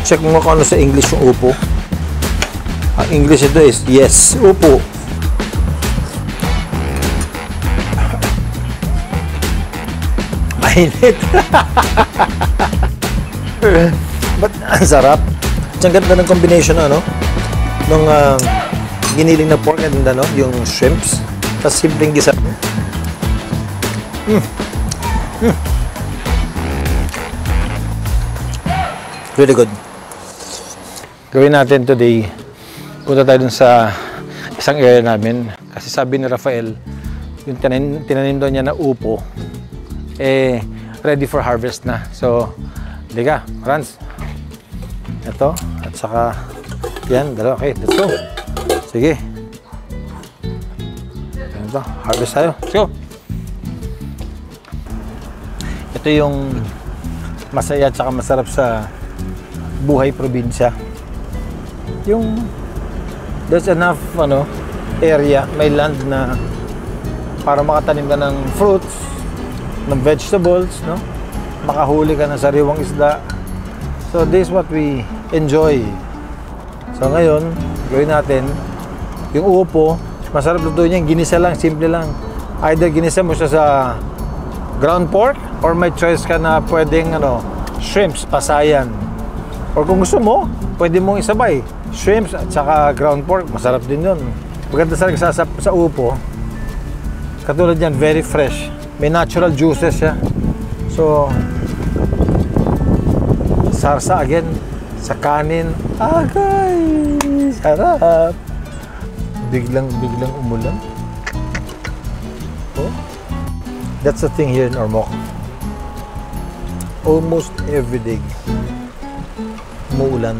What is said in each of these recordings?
check mo kung ano sa English yung upo. Ang English ito is yes, upo. Mainit. But ang sarap. Ang ganda ng combination, ano? Nung giniling na pork and ano, yung shrimps. Tapos simpleng gisa. Really good. Gawin natin today, punta tayo dun sa isang area namin. Kasi sabi ni Rafael, yung tinanim doon niya na upo, eh, ready for harvest na. So, liga, Franz. Ito, at saka, yan, dalawa. Okay, let's go. Sige. Ito, harvest tayo. Let's go. Ito yung masaya at saka masarap sa buhay probinsya. Yung there's enough area, may land na para makatanim ka ng fruits, ng vegetables, no? Makahuli ka ng sariwang isda. So this is what we enjoy. So ngayon, gawin natin yung upo. Masarap lutuin niya, ginisa lang, simple lang. Either ginisa mo siya sa ground pork or may choice ka na pwedeng shrimps, pasayan. Or kung gusto mo, pwede mong isabay shrimps at saka ground pork, masarap din yun. Maganda sa upo. Katulad yan, very fresh. May natural juices siya. So, sarsa again, sa kanin. Agay! Sarap! Biglang umulan. Oh. That's the thing here in Ormoc. Almost every day, umuulan.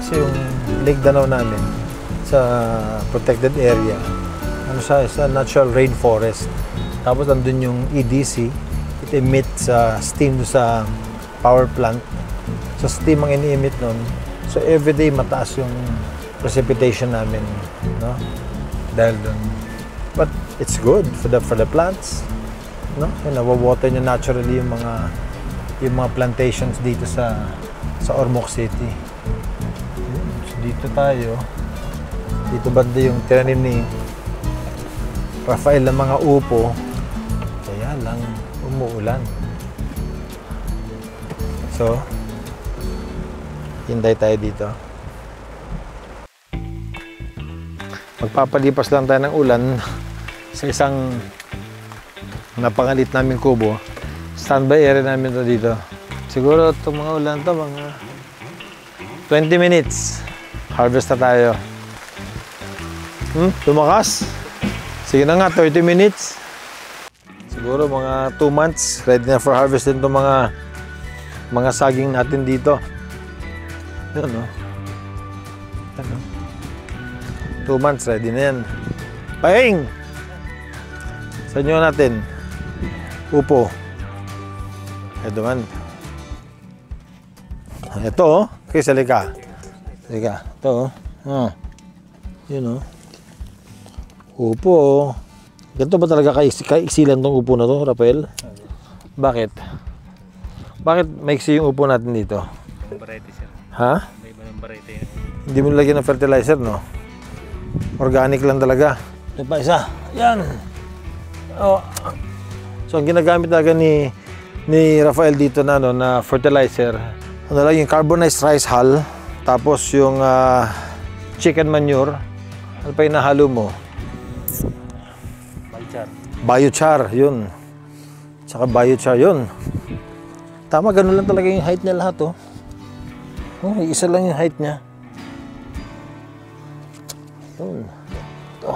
Kasi yung Lake Danau namin sa protected area, siya, sa natural rainforest. Tapos andun yung EDC, it emits steam sa power plant. So steam ang ini-emit nun. So everyday mataas yung precipitation namin, no? Dahil dun. But it's good for the plants, no? Nawawater niya naturally yung mga plantations dito sa Ormoc City. So dito tayo. Dito banda yung tinanim ni Rafael ng mga upo. Kaya lang umuulan. So, hintay tayo dito. Magpapalipas lang tayo ng ulan sa isang napangalit namin kubo. Standby area namin to dito. Siguro itong mga ulan to, mga 20 minutes. Harvest na tayo. Tumakas. Sige na nga, 30 minutes. Siguro mga 2 months. Ready na for harvest din itong mga saging natin dito. Yun, no? 2 months, ready na yan. Paing! Sa inyo natin. Upo. Ito man. Ito, oh. Okay, salika. Salika. Ito, oh. Yun, oh. Upo, oh. Ganito ba talaga kaisilan tong upo na to, Rafael? Bakit? Bakit maiksi yung upo natin dito? Variety, sir. Ha? May iba ng variety. Hindi mo lagyan ng fertilizer, no? Organic lang talaga. Ito pa isa. Yan. Oh. So, ang ginagamit talaga ni Rafael dito na fertilizer, lang yung carbonized rice hull, tapos yung chicken manure. Ano pa yung nahalo mo? Biochar. Biochar, yun. Tsaka biochar, yun. Tama, ganun lang talaga yung height niya lahat, oh. Oh, isa lang yung height niya. Yun. Ito.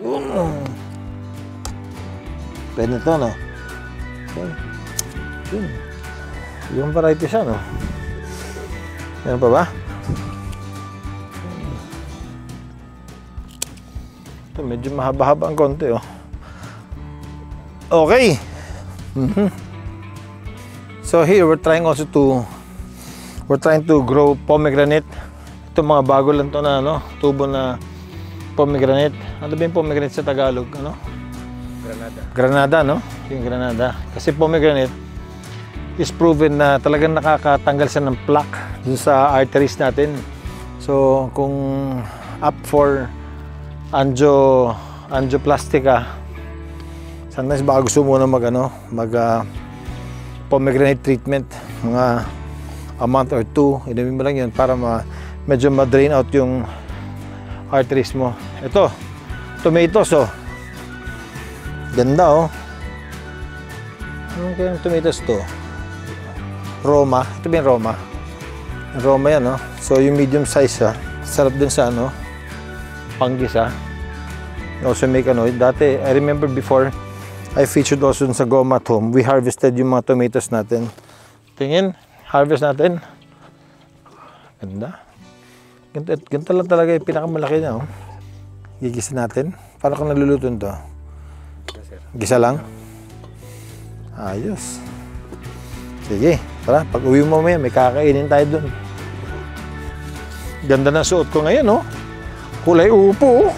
Yun. Pwede ito, no? Okay. Yun. Yung variety siya, no? Meron pa ba? Ito, medyo mahaba-haba ang konti, oh. Okay. So here, we're trying to grow pomegranate. Ito mga bago lang to na, tubo na pomegranate. Ano ba yung pomegranate sa Tagalog, Granada. Granada, no? Yung Granada. Kasi pomegranate is proven na talagang nakakatanggal siya ng plaque dun sa arteries natin. So kung up for angioplasty ka, sometimes baka gusto mo na mag pomegranate treatment, mga a month or two, inumin mo lang yun para medyo ma-drain out yung arteries mo. Ito, tomatoes, oh. Ganda, oh. Anong kayang tomatoes to? Roma. Ito ba yung Roma? Roma yan, oh. So, yung medium size, sarap din sa, panggisa. Also make, dati, I remember before, I featured also sa Goma at Home. We harvested yung mga tomatoes natin. Tingin, harvest natin. Ganda. Ganito lang talaga yung pinakamalaki niya, oh. Gigisa natin. Paano kung nagluluto nito? Gisa lang? Ayos. Sige, tara. Pag uwi mo mamaya, may kakainin tayo dun. Ganda na suot ko ngayon, oh. Kulay upo, oh.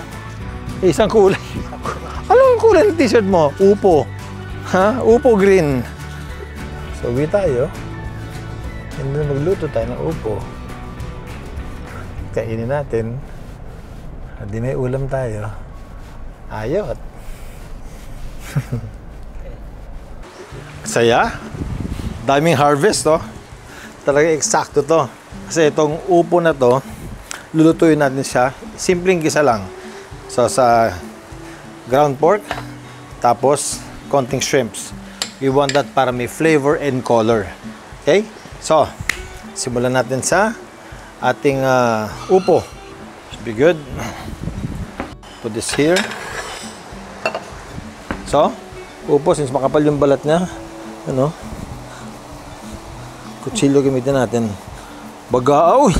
Isang kulay. Anong kulay ng t-shirt mo? Upo. Ha? Upo green. So, uwi tayo. Hindi na magluto tayo ng upo. Kainin natin. At di may ulam tayo. Ayot. Saya. Daming harvest, oh. Talaga eksakto to. Kasi itong upo na to, lulutuin natin siya. Simpleng gisa lang. So, sa ground pork, tapos konting shrimps. We want that para may flavor and color. Okay? So, simulan natin sa ating upo. Should be good. Put this here. So, upo, since makapal yung balat niya, kutsilyo gamitin natin. Bagaaw!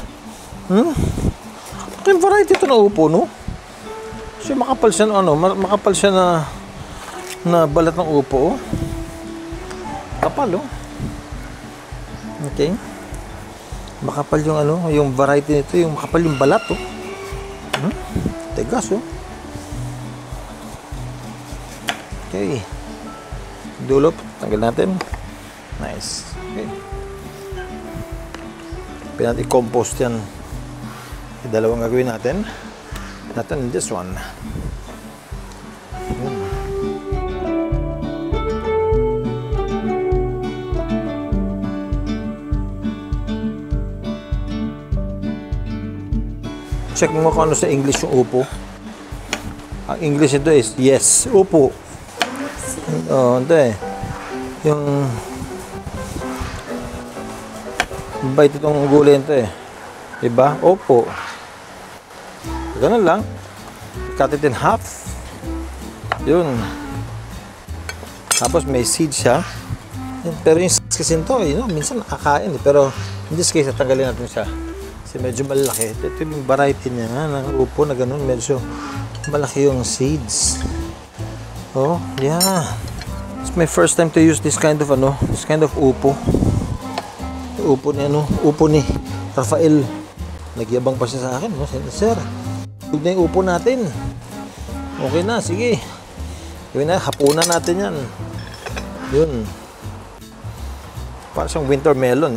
Yung variety ito na upo, no? So, makapal siya makapal siya na balat ng upo, oh. Kapal, oh. Okay. Makapal yung yung variety nito, yung makapal yung balat, oh. Tegas, oh. Okay. Dulo, tanggal natin. Nice. Okay. Pwede natin i-compost yan. Dalawang gagawin natin. Natin this one. Check mo kung ano sa English yung upo. Ang English ito is yes, upo. Ito eh. Yung bait itong gulay ito eh. Diba? Upo. Ganun lang. Cut it in half. Yun. Tapos may seed siya. Pero yung seeds kasi ito, minsan nakakain. Pero in this case, tanggalin natin siya. Kasi medyo malaki. Ito yung variety niya. Ng upo na ganun. Medyo malaki yung seeds. Oh, yeah. It's my first time to use this kind of upo. Upo ni Rafael. Nagyabang pa siya sa akin, no? Sir, huwag na yung upo natin. Okay na, sige. Gawin na, hapunan natin yan. Yun. Parang siyang winter melon,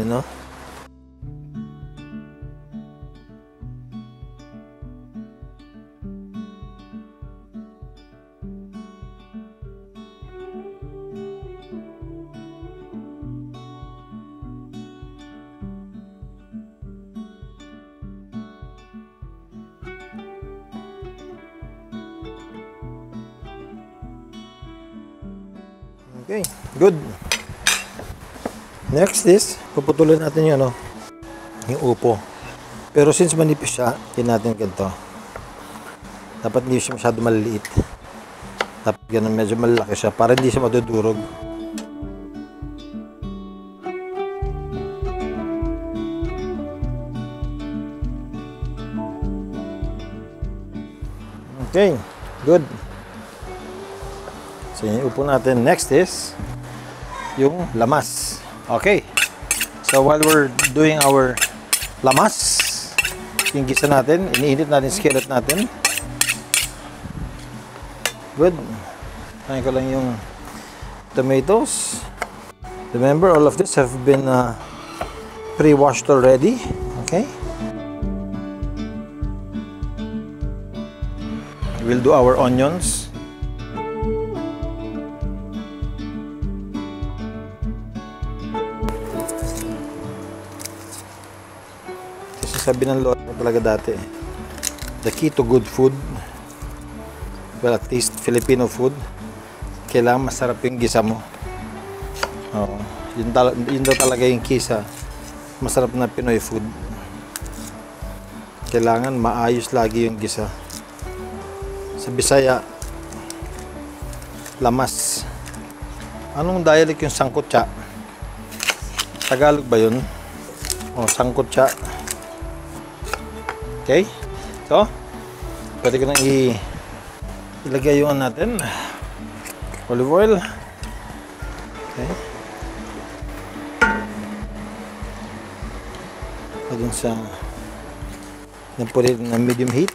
Okay, good. Next is, puputulin natin yung upo. Pero since manipis siya, hindi natin ganito. Dapat hindi siya masyado maliliit. Dapat ganun, medyo malaki siya para hindi siya madudurog. Okay, good. So, yung upo natin. Next is yung lamas. Okay. So, while we're doing our lamas, yung gisa natin, iniinit natin skillet natin. Good. Kain ko lang yung tomatoes. Remember, all of this have been pre-washed already. Okay. We'll do our onions. Kasi sabi ng lola ko talaga dati, the key to good food, well, at least Filipino food, kailangan masarap yung gisa mo. Oo. Yun daw talaga yung key sa masarap na Pinoy food. Kailangan maayos lagi yung gisa. Sa Bisaya, lamas. Anong dialect yung sangkutsa? Tagalog ba yun? O, sangkutsa. Okay? So, pwede ko nang ilagay yung natin. Olive oil. Okay. Lagyan sa put it na medium heat.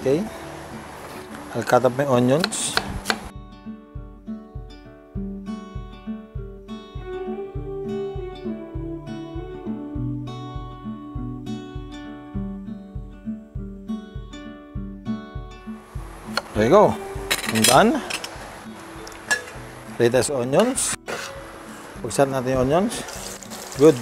Okay. I'll cut up my onions. There you go. I'm done. Ready as onions. Buksan natin yung onions. Good.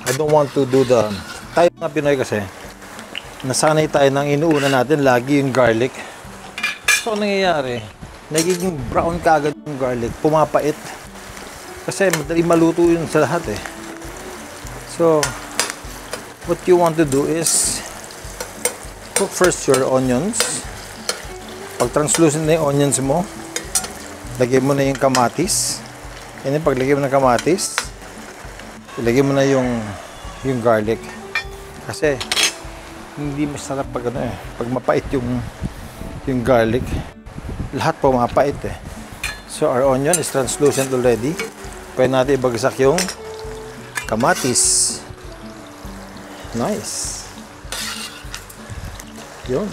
I don't want to do the... Tayo mga Pinoy kasi, nasanay tayo nang inuuna natin lagi yung garlic. So, nangyayari, nagiging brown kagad yung garlic, pumapait. Kasi madali maluto yun sa lahat eh. So, what you want to do is, cook first your onions. Pag translucent na yung onions mo, lagay mo na yung kamatis. And then, pag lagay mo na kamatis, ilagay mo na yung garlic. Kasi hindi masarap pag ano eh, pag mapait yung garlic, lahat pumapait eh. So our onion is translucent already. Pwede natin ibagsak yung kamatis. Nice. Yun.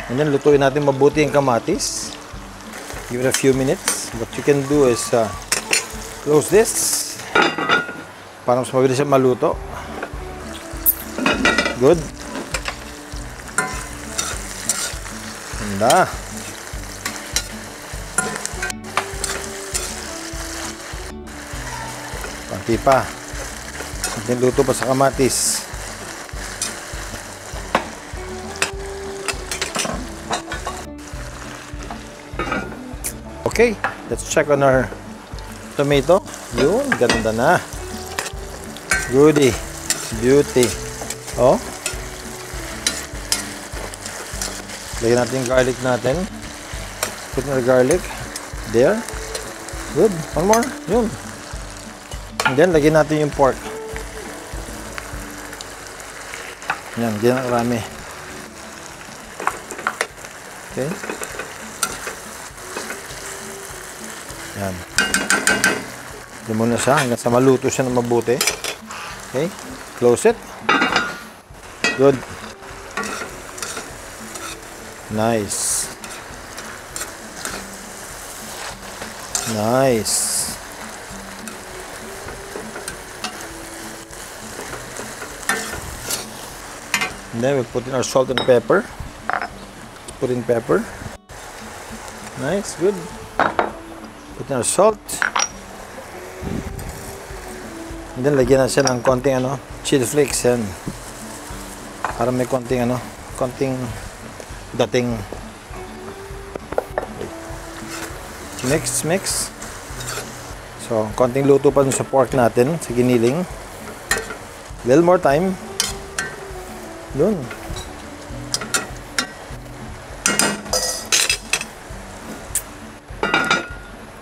And then lutuin natin mabuti yung kamatis. Give it a few minutes. What you can do is close this para mas mabilis siya maluto. Good. Ganda. Panti pa. Kunting luto pa sa kamatis. Okay, let's check on our tomato. Yun, ganda na. Goody. Beauty. Oh. Lagyan natin yung garlic natin. Put na garlic. There. Good. One more. Yun. And then, lagyan natin yung pork. Yan. Diyan ang karami. Okay. Yan. Diyan muna siya hanggang sa maluto siya na mabuti. Okay. Close it. Good. Nice. Nice. And then we put in our salt and pepper. Put in pepper. Nice, good. Put in our salt. And then lagyan na siya ng konting chili flakes yan. Para may konting konting dating. Mix. So, konting luto pa dun sa pork natin, sa giniling. Little more time. Dun.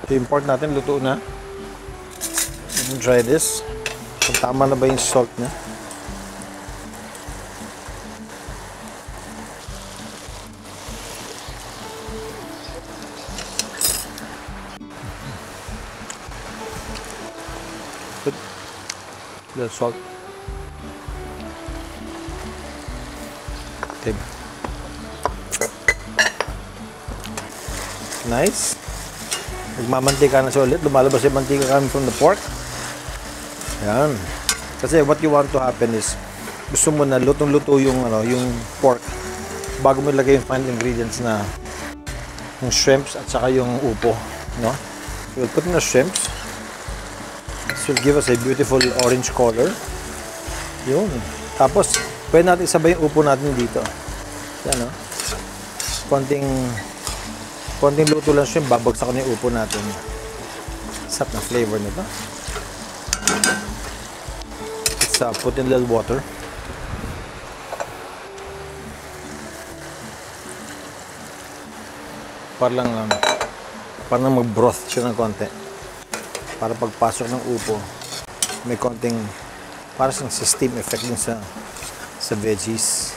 So, yung pork natin, luto na. Try this. Kung tama na ba yung salt niya. Little salt. Okay. Nice. Nagmamantika na siya ulit. Lumalabas yung mantika coming from the pork. Yan. Kasi what you want to happen is, gusto mo na lutong-luto yung, yung pork bago mo ilagay yung final ingredients na yung shrimps at saka yung upo. No? So we'll put in the shrimps. This will give us a beautiful orange color. Yun. Tapos, pwede natin isabay yung upo natin dito. Yan, no? Konting luto lang siya, babagsak na yung upo natin. Sarap na flavor nito. Let's put in a little water. Parang mag-broth siya ng konti. Para pagpasok ng upo, may konting, para sa steam effect din sa veggies.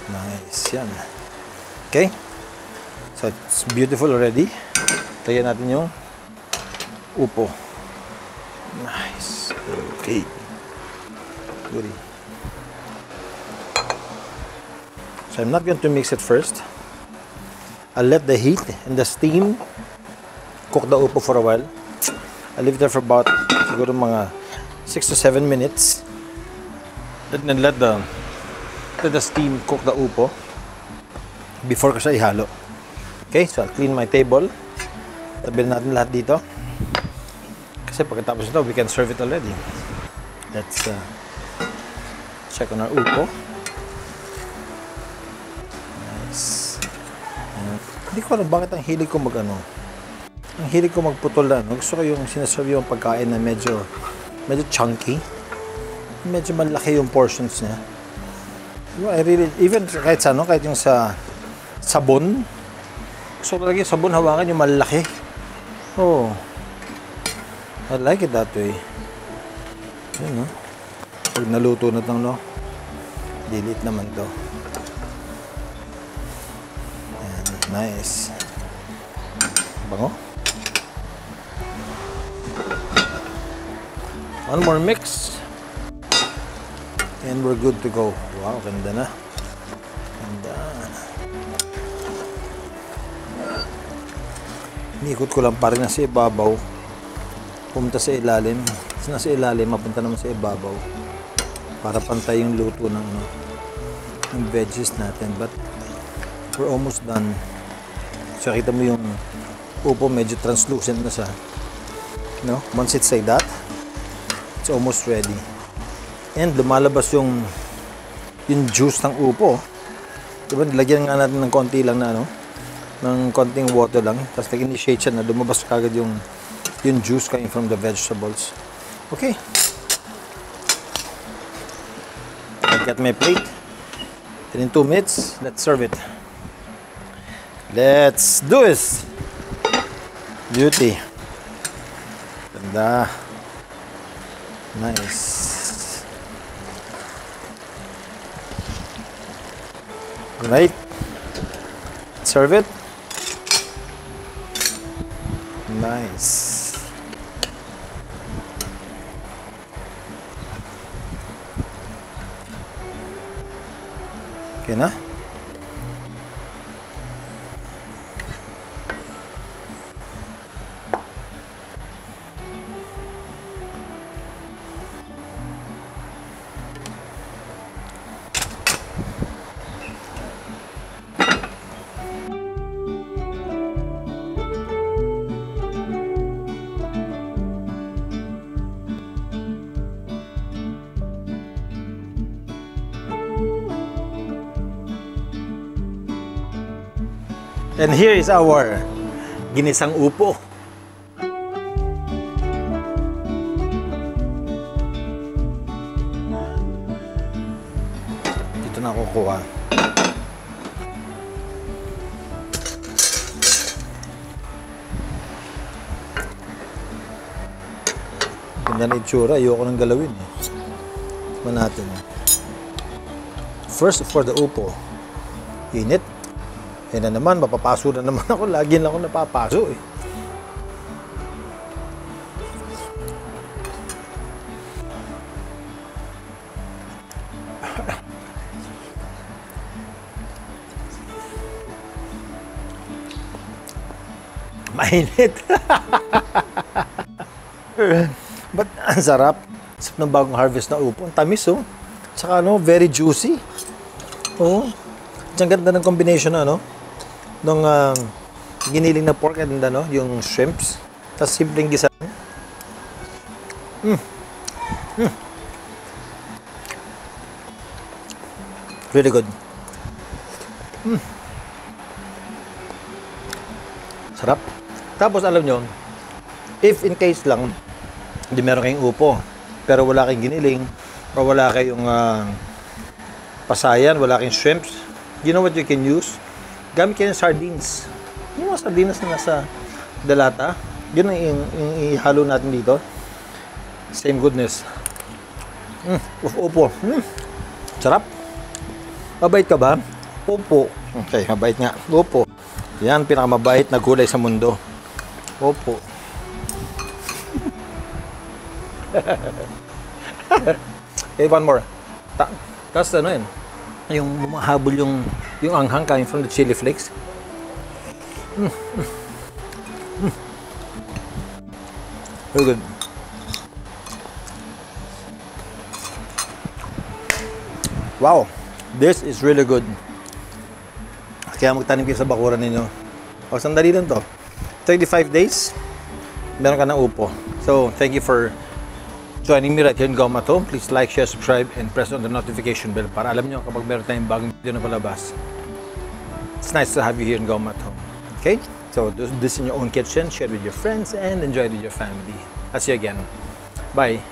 Nice. Yan. Okay? So, it's beautiful already. Lagyan natin yung upo. Nice. Okay. Goodie. So, I'm not going to mix it first. I'll let the heat and the steam cook the upo for a while. I'll leave it there for about, siguro mga 6 to 7 minutes. And then let the steam cook the upo before ko siya ihalo. Okay, so I'll clean my table. Tabi natin lahat dito. Kasi pagkatapos ito, we can serve it already. Let's check on our upo. Nice. Hindi ko alam bakit ang hilig ko ang hilig ko magputol na. Gusto ko yung sinaserve yung pagkain na medyo chunky. Medyo malaki yung portions niya. I really, even kahit yung sa sabon. Gusto ko lagi sabon hawakan yung malaki. Oh. I like it that way. Yun, no? Pag naluto na itong, dilit naman to. Ayan, nice. Bango. One more mix. And we're good to go. Wow, ganda na. Ganda. Inikot ko lang para nasa ibabaw. Pumunta sa ilalim. Nasa ilalim, mapunta naman sa ibabaw. Para pantay yung luto ng veggies natin. But we're almost done. So, kita mo yung upo medyo translucent na siya. No? Once it's like that, it's almost ready. And lumalabas yung juice ng upo. Diba, lagyan nga natin ng konti lang na ng konting water lang. Tapos nag-initiate siya na lumabas kagad yung juice coming from the vegetables. Okay. I've got my plate. And in 2 minutes, let's serve it. Let's do this. Beauty. Ganda. Nice. Right. Serve it. Nice. Okay na? And here is our ginisang upo. Dito na ako kuha. Ganda na itsura, ayoko nang galawin eh. Tignan natin. First for the upo. Init. Yan na naman, mapapaso na naman ako. Lagi na ako napapaso eh. mainit. But ang sarap. Sarap ng bagong harvest na upo. Ang tamis, oh. Saka ano, very juicy. Oh. Ang ganda ng combination na, ano, ng giniling na pork and ano, yung shrimps. Tapos simpleng gisa. Really good. Sarap. Tapos alam nyo, if in case lang, hindi meron kayong upo, pero wala kayong giniling, o wala kayong pasayan, wala kayong shrimps, you know what you can use? Gamit kayo ng sardines. Yung mga sardines na nasa dalata, yun ang ihalo natin dito. Same goodness. Upo. Sarap. Mabait ka ba? Upo. Okay, mabait nga. Upo. Yan, pinakamabait na gulay sa mundo. Upo. Okay, one more. Tapos ano yun? Yung mahabol yung anghang coming from the chili flakes. Very good. Wow, this is really good. Kaya magtanim kayo sa bakuran ninyo. O, sandali lang to. 35 days, meron ka ng upo. So, thank you for joining me right here in Gom at Home. Please like, share, subscribe, and press on the notification bell para alam nyo kapag meron tayong bagong video na palabas. It's nice to have you here in Gom at Home. Okay? So, do this in your own kitchen, share it with your friends, and enjoy it with your family. I'll see you again. Bye.